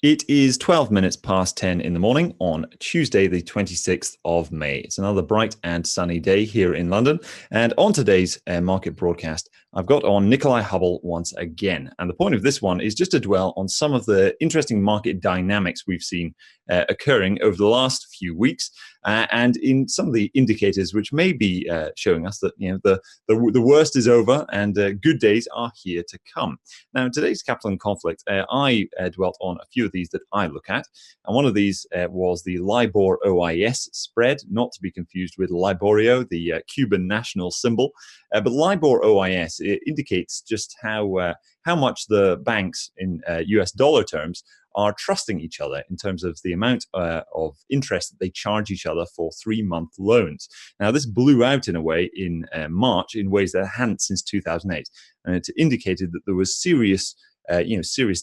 It is 12 minutes past 10 in the morning on Tuesday, the 26th of May. It's another bright and sunny day here in London. And on today's market broadcast, I've got on Nickolai Hubble once again. And the point of this one is just to dwell on some of the interesting market dynamics we've seen occurring over the last few weeks, and in some of the indicators which may be showing us that the worst is over and good days are here to come. Now, in today's Capital and Conflict, I dwelt on a few of these that I look at, and one of these was the LIBOR OIS spread, not to be confused with Liborio, the Cuban national symbol. But LIBOR OIS indicates just how much the banks in US dollar terms are trusting each other in terms of the amount of interest that they charge each other for 3-month loans. Now, this blew out in a way in March in ways that hadn't since 2008, and it indicated that there was serious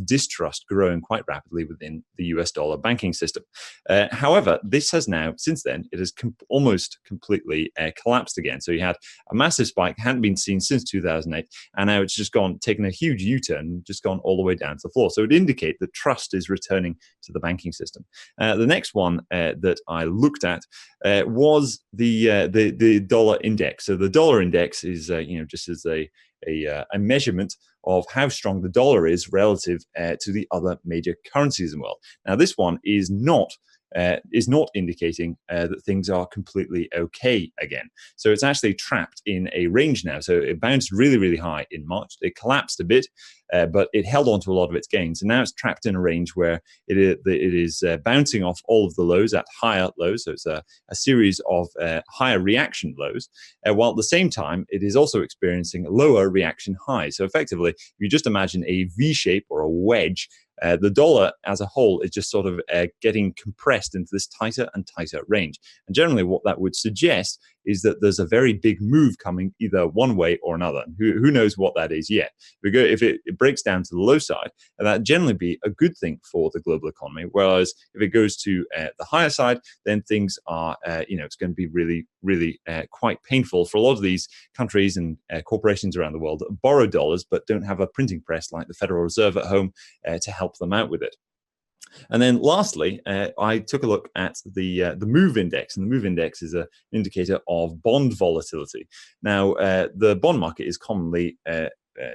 distrust growing quite rapidly within the US dollar banking system. However, this has now, since then, it has almost completely collapsed again. So you had a massive spike, hadn't been seen since 2008, and now it's just taken a huge U-turn, just gone all the way down to the floor. So it indicates that trust is returning to the banking system. The next one that I looked at was the dollar index. So the dollar index is, just as a measurement of how strong the dollar is relative to the other major currencies in the world. Now, this one is not indicating that things are completely okay again. So it's actually trapped in a range now. So it bounced really, really high in March. It collapsed a bit, but it held on to a lot of its gains. And now it's trapped in a range where it is bouncing off all of the lows at higher lows. So it's a series of higher reaction lows, while at the same time, it is also experiencing lower reaction highs. So effectively, if you just imagine a V shape or a wedge, the dollar as a whole is just sort of getting compressed into this tighter and tighter range. And generally what that would suggest is that there's a very big move coming either one way or another. Who knows what that is yet? If it breaks down to the low side, that generally be a good thing for the global economy. Whereas if it goes to the higher side, then things are, it's going to be really, really quite painful for a lot of these countries and corporations around the world that borrow dollars but don't have a printing press like the Federal Reserve at home to help them out with it. And then lastly, I took a look at the MOVE index, and the MOVE index is an indicator of bond volatility. Now, the bond market is commonly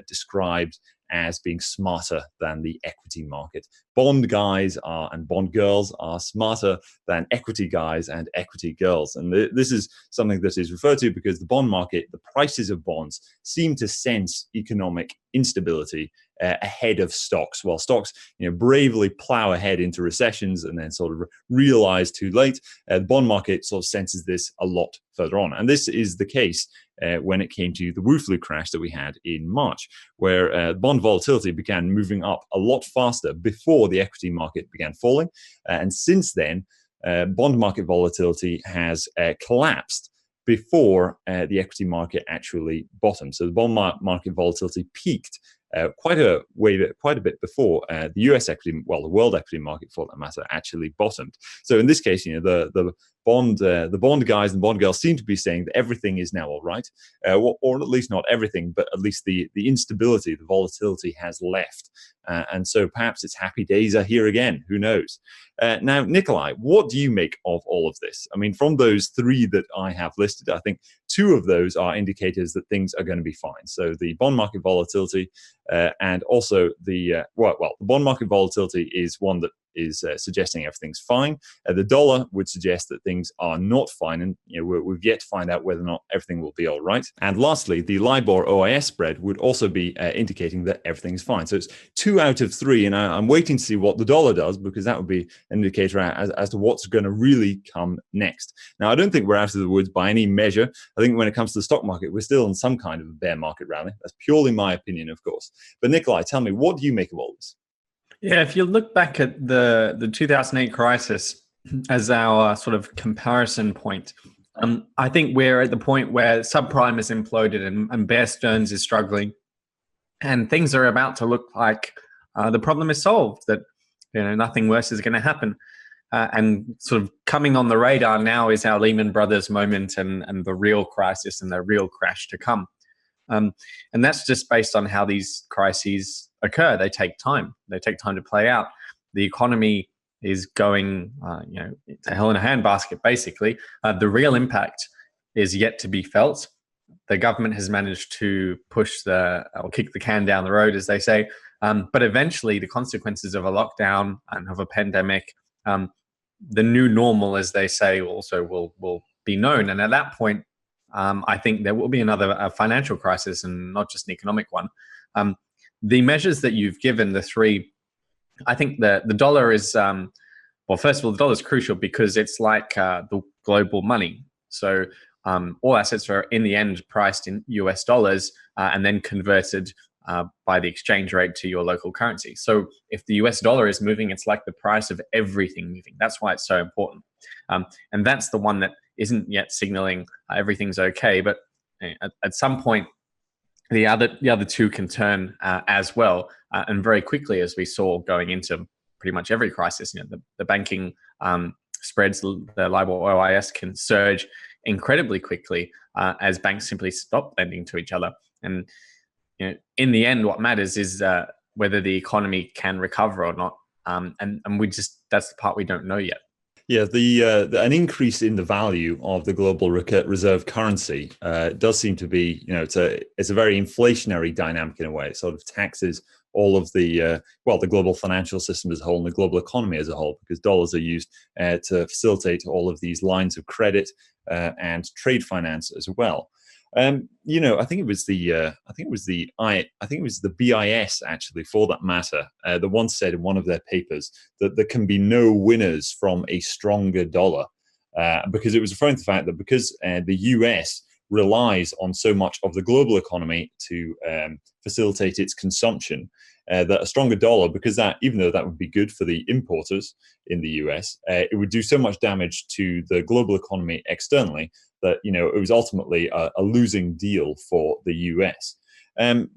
described as being smarter than the equity market. Bond guys and bond girls are smarter than equity guys and equity girls. And this is something that is referred to because the bond market, the prices of bonds, seem to sense economic instability ahead of stocks. While stocks, bravely plow ahead into recessions and then sort of realize too late, the bond market sort of senses this a lot further on. And this is the case when it came to the Wu-flu crash that we had in March, where bond volatility began moving up a lot faster before the equity market began falling. And since then, bond market volatility has collapsed before the equity market actually bottomed. So the bond market volatility peaked quite a bit before the US equity, the world equity market, for that matter, actually bottomed. So in this case, the bond guys and bond girls seem to be saying that everything is now all right, or at least not everything, but at least the instability, the volatility has left. And so perhaps its happy days are here again. Who knows? Now, Nickolai, what do you make of all of this? I mean, from those three that I have listed, I think two of those are indicators that things are going to be fine. So the bond market volatility and also the bond market volatility is one that is suggesting everything's fine. The dollar would suggest that things are not fine, and we've yet to find out whether or not everything will be all right. And lastly, the LIBOR OIS spread would also be indicating that everything's fine. So it's 2 out of 3, and I'm waiting to see what the dollar does, because that would be an indicator as to what's going to really come next. Now, I don't think we're out of the woods by any measure. I think when it comes to the stock market, we're still in some kind of a bear market rally. That's purely my opinion, of course. But Nickolai, tell me, what do you make of all this? Yeah, if you look back at the 2008 crisis as our sort of comparison point, I think we're at the point where subprime has imploded and Bear Stearns is struggling, and things are about to look like the problem is solved, that nothing worse is going to happen. And sort of coming on the radar now is our Lehman Brothers moment and the real crisis and the real crash to come. And that's just based on how these crises occur. They take time. They take time to play out. the economy is going, to hell in a handbasket, basically. The real impact is yet to be felt. The government has managed to push or kick the can down the road, as they say. But eventually, the consequences of a lockdown and of a pandemic, the new normal, as they say, also will be known. And at that point, I think there will be another financial crisis, and not just an economic one. The measures that you've given, the three, I think the dollar is, well, first of all, the dollar is crucial because it's like the global money. So all assets are in the end priced in US dollars and then converted by the exchange rate to your local currency. So if the US dollar is moving, it's like the price of everything moving. That's why it's so important. And that's the one that isn't yet signaling everything's okay. But at some point, the other two can turn as well, and very quickly, as we saw going into pretty much every crisis. The banking spreads, the LIBOR OIS can surge incredibly quickly as banks simply stop lending to each other. And in the end, what matters is whether the economy can recover or not. And that's the part we don't know yet. Yeah, an increase in the value of the global reserve currency does seem to be, it's a very inflationary dynamic in a way. It sort of taxes all of the global financial system as a whole and the global economy as a whole, because dollars are used to facilitate all of these lines of credit and trade finance as well. I think it was the BIS actually, for that matter, that once said in one of their papers that there can be no winners from a stronger dollar, because it was referring to the fact that because the US relies on so much of the global economy to facilitate its consumption, that a stronger dollar, because that, even though that would be good for the importers in the US, it would do so much damage to the global economy externally that it was ultimately a losing deal for the US.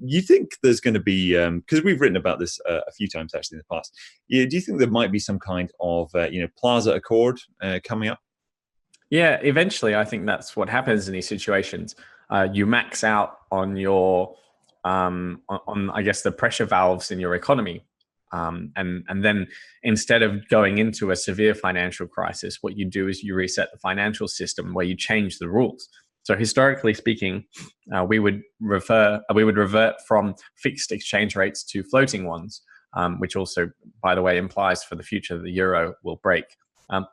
You think there's going to be, because we've written about this a few times actually in the past, do you think there might be some kind of Plaza Accord coming up? Yeah, eventually, I think that's what happens in these situations. You max out on your on I guess the pressure valves in your economy, and then instead of going into a severe financial crisis, what you do is you reset the financial system where you change the rules. So historically speaking, we would revert from fixed exchange rates to floating ones, which also, by the way, implies for the future the euro will break.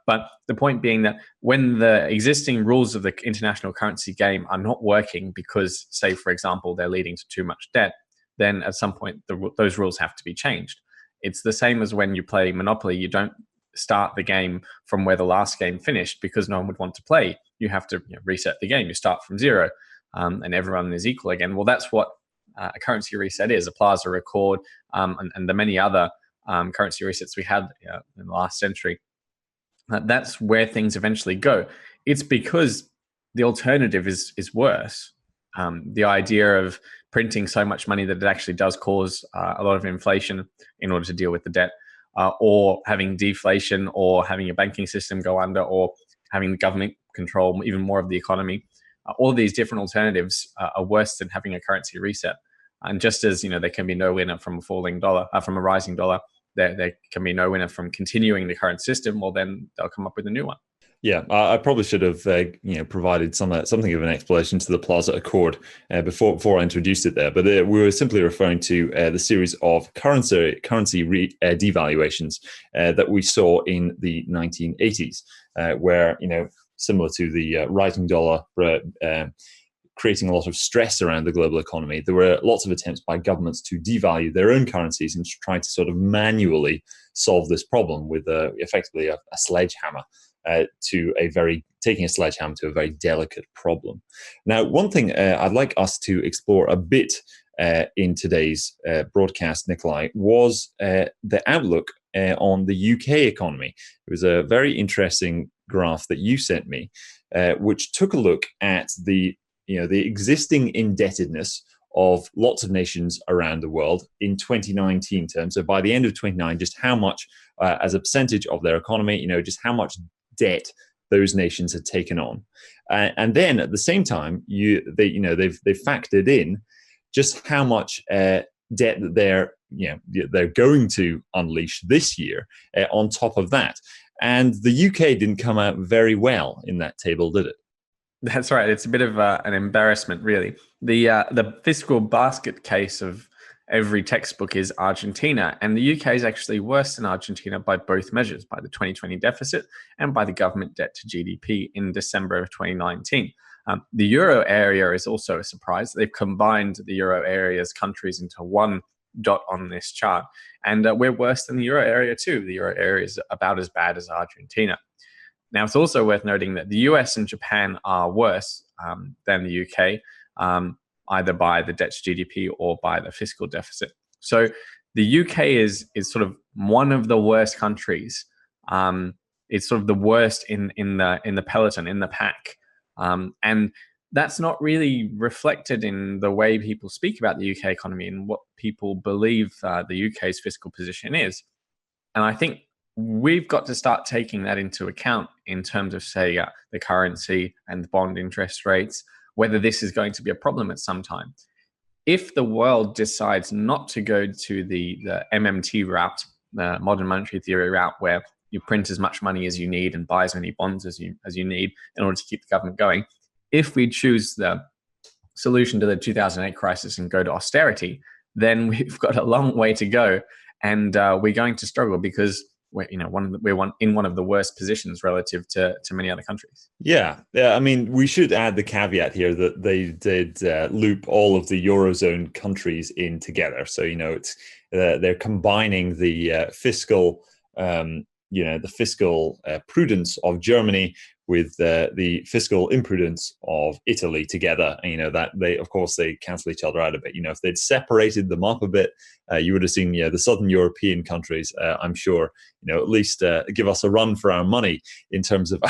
But the point being that when the existing rules of the international currency game are not working because, say, for example, they're leading to too much debt, then at some point those rules have to be changed. It's the same as when you play Monopoly. You don't start the game from where the last game finished because no one would want to play. You have to reset the game. You start from zero, and everyone is equal again. Well, that's what a currency reset is, a Plaza Accord, and the many other currency resets we had in the last century. That's where things eventually go. It's because the alternative is worse. The idea of printing so much money that it actually does cause a lot of inflation in order to deal with the debt, or having deflation, or having a banking system go under, or having the government control even more of the economy. All of these different alternatives are worse than having a currency reset. And just as there can be no winner from a falling dollar, from a rising dollar, there can be no winner from continuing the current system. Well, then they'll come up with a new one. Yeah, I probably should have provided something of an explanation to the Plaza Accord before I introduced it there. But we were simply referring to the series of currency devaluations that we saw in the 1980s, where similar to the rising dollar creating a lot of stress around the global economy, there were lots of attempts by governments to devalue their own currencies and try to sort of manually solve this problem with effectively a sledgehammer. Taking a sledgehammer to a very delicate problem. Now, one thing I'd like us to explore a bit in today's broadcast, Nickolai, was the outlook on the UK economy. It was a very interesting graph that you sent me, which took a look at the existing indebtedness of lots of nations around the world in 2019 terms. So by the end of 2019, just how much, as a percentage of their economy, just how much debt those nations had taken on, and then at the same time, they've factored in just how much debt that they're going to unleash this year on top of that. And the UK didn't come out very well in that table, did it? That's right. It's a bit of an embarrassment, really. The fiscal basket case of every textbook is Argentina, and the UK is actually worse than Argentina by both measures, by the 2020 deficit and by the government debt to GDP in December of 2019. The euro area is also a surprise. They've combined the euro area's countries into one dot on this chart, and we're worse than the euro area too. The euro area is about as bad as Argentina. Now, it's also worth noting that the US and Japan are worse than the UK, either by the debt to GDP or by the fiscal deficit. So the UK is sort of one of the worst countries. It's sort of the worst in the peloton, in the pack, and that's not really reflected in the way people speak about the UK economy and what people believe the UK's fiscal position is. And I think we've got to start taking that into account in terms of, say, the currency and the bond interest rates, whether this is going to be a problem at some time. If the world decides not to go to the MMT route, the modern monetary theory route, where you print as much money as you need and buy as many bonds as you need in order to keep the government going, if we choose the solution to the 2008 crisis and go to austerity, then we've got a long way to go, and we're going to struggle because we're in one of the worst positions relative to many other countries. Yeah. I mean, we should add the caveat here that they did loop all of the Eurozone countries in together. So, it's they're combining the fiscal, the fiscal prudence of Germany with the fiscal imprudence of Italy together. And, that they cancel each other out a bit. If they'd separated them up a bit, you would have seen, the Southern European countries, I'm sure, at least give us a run for our money in terms of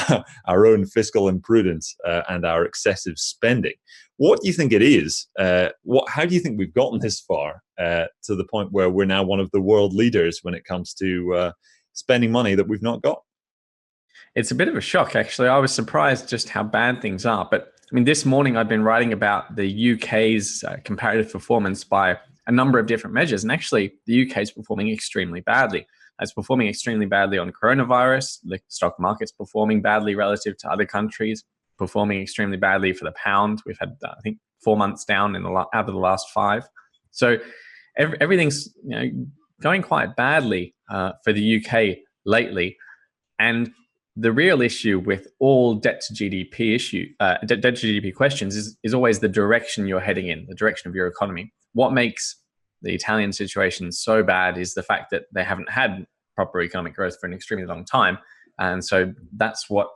our own fiscal imprudence and our excessive spending. What do you think it is? How do you think we've gotten this far to the point where we're now one of the world leaders when it comes to spending money that we've not got? It's a bit of a shock, actually. I was surprised just how bad things are. But I mean, this morning I've been writing about the UK's comparative performance by a number of different measures. And actually, the UK is performing extremely badly. It's performing extremely badly on coronavirus. The stock market's performing badly relative to other countries, performing extremely badly for the pound. We've had, I think, 4 months down out of the last 5. So everything's going quite badly for the UK lately. And the real issue with all debt to GDP questions is always the direction you're heading in, the direction of your economy. What makes the Italian situation so bad is the fact that they haven't had proper economic growth for an extremely long time. And so that's what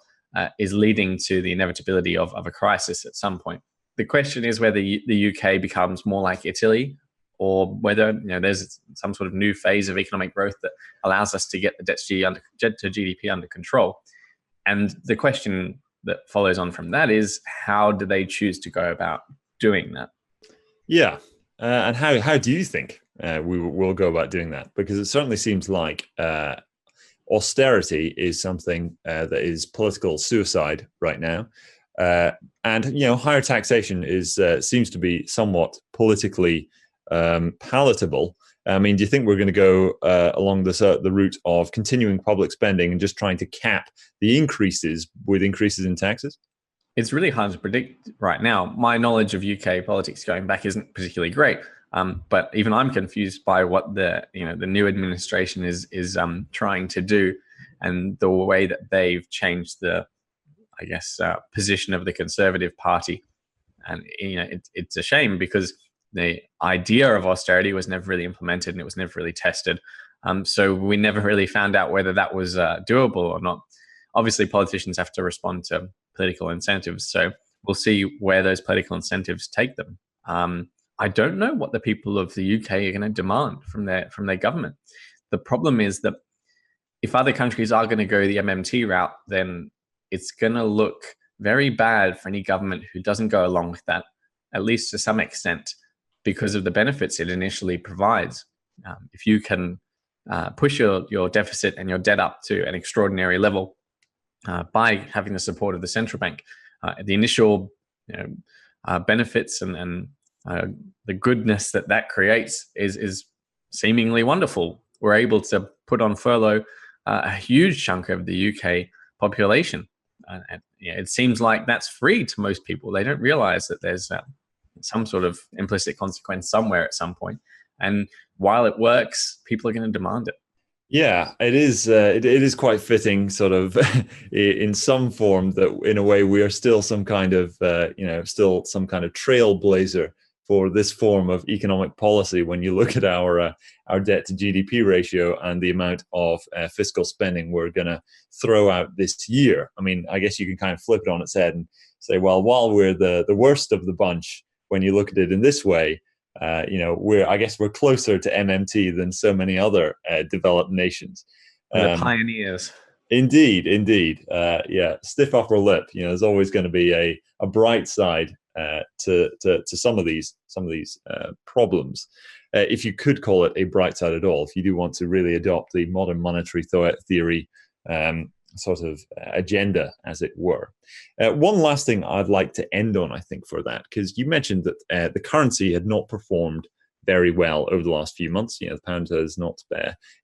is leading to the inevitability of a crisis at some point. The question is whether the UK becomes more like Italy, or whether there's some sort of new phase of economic growth that allows us to get the debt to GDP under control. And the question that follows on from that is, how do they choose to go about doing that? Yeah. And how do you think we will go about doing that? Because it certainly seems like austerity is something that is political suicide right now. And higher taxation seems to be somewhat politically palatable. I mean, do you think we're going to go along the route of continuing public spending and just trying to cap the increases with increases in taxes? It's really hard to predict right now. My knowledge of UK politics going back isn't particularly great, but even I'm confused by what the new administration is trying to do, and the way that they've changed the, position of the Conservative Party. And it's a shame, because the idea of austerity was never really implemented and it was never really tested. So we never really found out whether that was doable or not. Obviously, politicians have to respond to political incentives. So we'll see where those political incentives take them. I don't know what the people of the UK are going to demand from their government. The problem is that if other countries are going to go the MMT route, then it's going to look very bad for any government who doesn't go along with that, at least to some extent, because of the benefits it initially provides. If you can push your deficit and your debt up to an extraordinary level by having the support of the central bank, the initial benefits and the goodness that creates is seemingly wonderful. We're able to put on furlough a huge chunk of the UK population. And it seems like that's free to most people. They don't realize that there's some sort of implicit consequence somewhere at some point. And while it works, people are going to demand it. Yeah, it is. It is quite fitting, sort of, in some form, that in a way we are still some kind of, still some kind of trailblazer for this form of economic policy. When you look at our debt to GDP ratio and the amount of fiscal spending we're going to throw out this year, I mean, I guess you can kind of flip it on its head and say, well, while we're the worst of the bunch, when you look at it in this way, we're closer to MMT than so many other developed nations. The pioneers. Indeed. Stiff upper lip. There's always going to be a bright side to some of these problems, if you could call it a bright side at all. If you do want to really adopt the modern monetary theory sort of agenda, as it were. One last thing I'd like to end on, I think, for that, because you mentioned that the currency had not performed very well over the last few months. The pound has not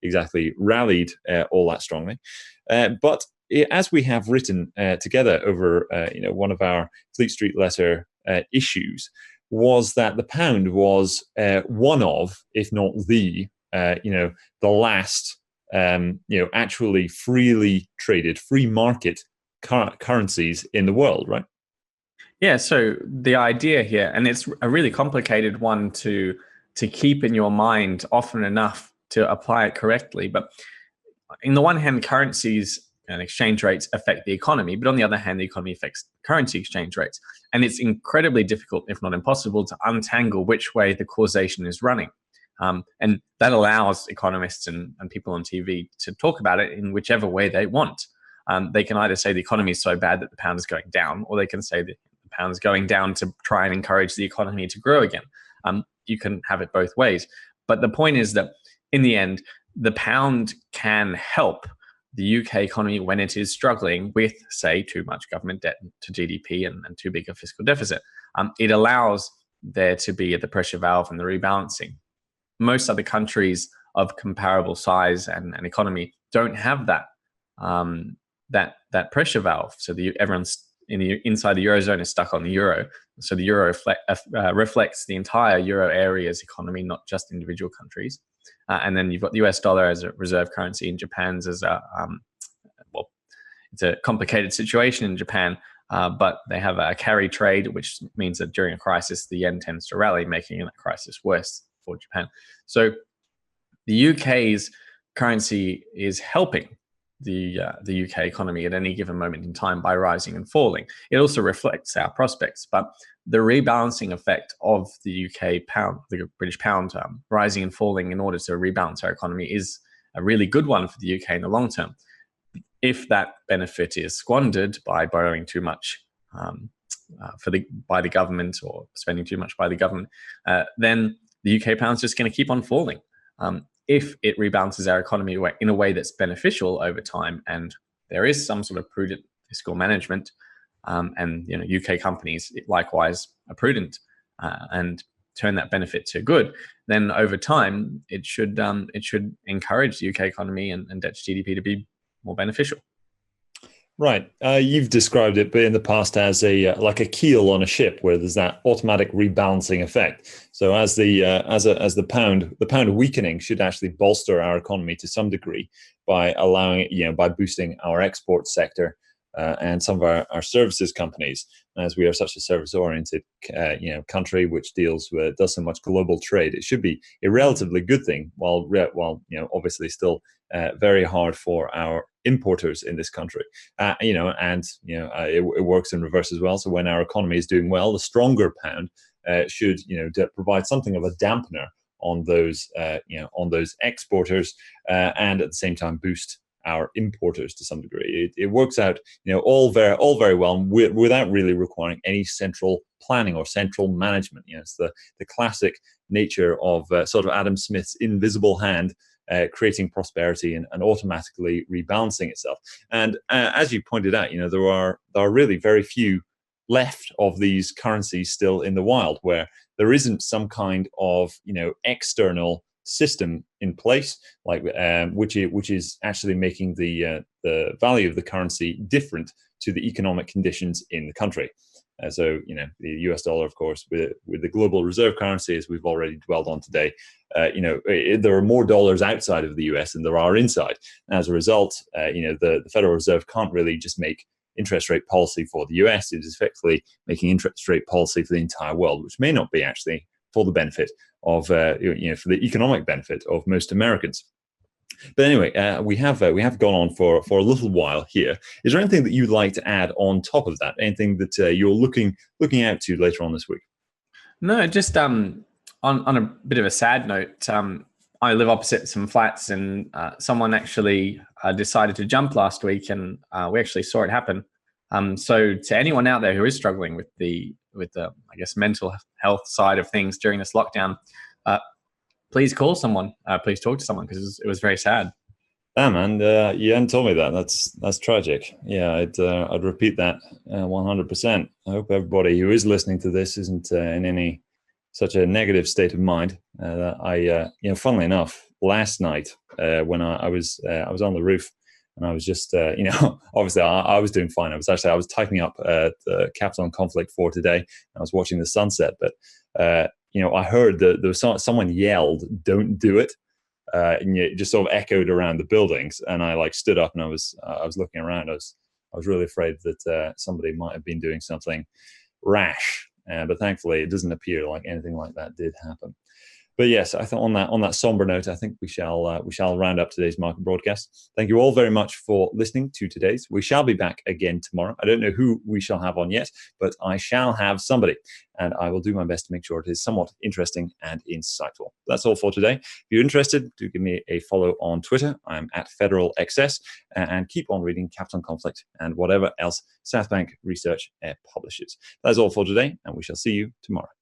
exactly rallied all that strongly. But as we have written together over, one of our Fleet Street letter issues, was that the pound was one of, if not the last actually freely traded, free market currencies in the world, right? Yeah. So the idea here, and it's a really complicated one to keep in your mind often enough to apply it correctly. But in the one hand, currencies and exchange rates affect the economy, but on the other hand, the economy affects currency exchange rates. And it's incredibly difficult, if not impossible, to untangle which way the causation is running. And that allows economists and people on TV to talk about it in whichever way they want. They can either say the economy is so bad that the pound is going down, or they can say that the pound is going down to try and encourage the economy to grow again. You can have it both ways. But the point is that in the end, the pound can help the UK economy when it is struggling with, say, too much government debt to GDP and too big a fiscal deficit. It allows there to be the pressure valve and the rebalancing. Most other countries of comparable size and economy don't have that that pressure valve. So everyone's inside the Eurozone is stuck on the euro. So the euro reflects the entire euro area's economy, not just individual countries. And then you've got the US dollar as a reserve currency, and Japan's as it's a complicated situation in Japan, but they have a carry trade, which means that during a crisis, the yen tends to rally, making that crisis worse for Japan. So the UK's currency is helping the UK economy at any given moment in time by rising and falling. It also reflects our prospects, but the rebalancing effect of the UK pound, the British pound, rising and falling in order to rebalance our economy is a really good one for the UK in the long term. If that benefit is squandered by borrowing too much by the government, or spending too much by the government, then the UK pound is just going to keep on falling. If it rebalances our economy in a way that's beneficial over time, and there is some sort of prudent fiscal management, and UK companies likewise are prudent and turn that benefit to good, then over time it should encourage the UK economy and debt to GDP to be more beneficial. Right. You've described it, but in the past, as like a keel on a ship, where there's that automatic rebalancing effect. So as the pound weakening should actually bolster our economy to some degree by allowing by boosting our export sector and some of our services companies, as we are such a service-oriented country which does so much global trade. It should be a relatively good thing, while obviously still very hard for our importers in this country. It works in reverse as well. So when our economy is doing well, the stronger pound should provide something of a dampener on those exporters, and at the same time boost our importers to some degree. It works out all very well without really requiring any central planning or central management. It's the classic nature of sort of Adam Smith's invisible hand creating prosperity and automatically rebalancing itself. And as you pointed out, there are really very few left of these currencies still in the wild, where there isn't some kind of external system in place, like which is actually making the value of the currency different to the economic conditions in the country. So the US dollar, of course, with the global reserve currency, as we've already dwelled on today, there are more dollars outside of the US than there are inside. And as a result, the Federal Reserve can't really just make interest rate policy for the US. It is effectively making interest rate policy for the entire world, which may not be actually for the benefit of for the economic benefit of most Americans. But anyway, we have gone on for a little while here. Is there anything that you'd like to add on top of that? Anything that you're looking out to later on this week? No, just on a bit of a sad note, I live opposite some flats, and someone actually decided to jump last week, and we actually saw it happen. So to anyone out there who is struggling with the I guess mental health side of things during this lockdown, please call someone. Please talk to someone, because it was very sad. Ah, man, you hadn't told me that. That's tragic. Yeah, I'd repeat that 100%. I hope everybody who is listening to this isn't in any such a negative state of mind. Funnily enough, last night when I was on the roof, and I was just obviously I was doing fine. I was typing up the Capital and Conflict for today. I was watching the sunset, but I heard that there was someone yelled, "Don't do it." And it just sort of echoed around the buildings, and I stood up, and I was looking around. I was really afraid that somebody might have been doing something rash, but thankfully it doesn't appear like anything like that did happen. But yes, I thought on that somber note, I think we shall round up today's market broadcast. Thank you all very much for listening to today's. We shall be back again tomorrow. I don't know who we shall have on yet, but I shall have somebody, and I will do my best to make sure it is somewhat interesting and insightful. That's all for today. If you're interested, do give me a follow on Twitter. I'm at FederalXS, and keep on reading Capital and Conflict and whatever else Southbank Research publishes. That's all for today, and we shall see you tomorrow.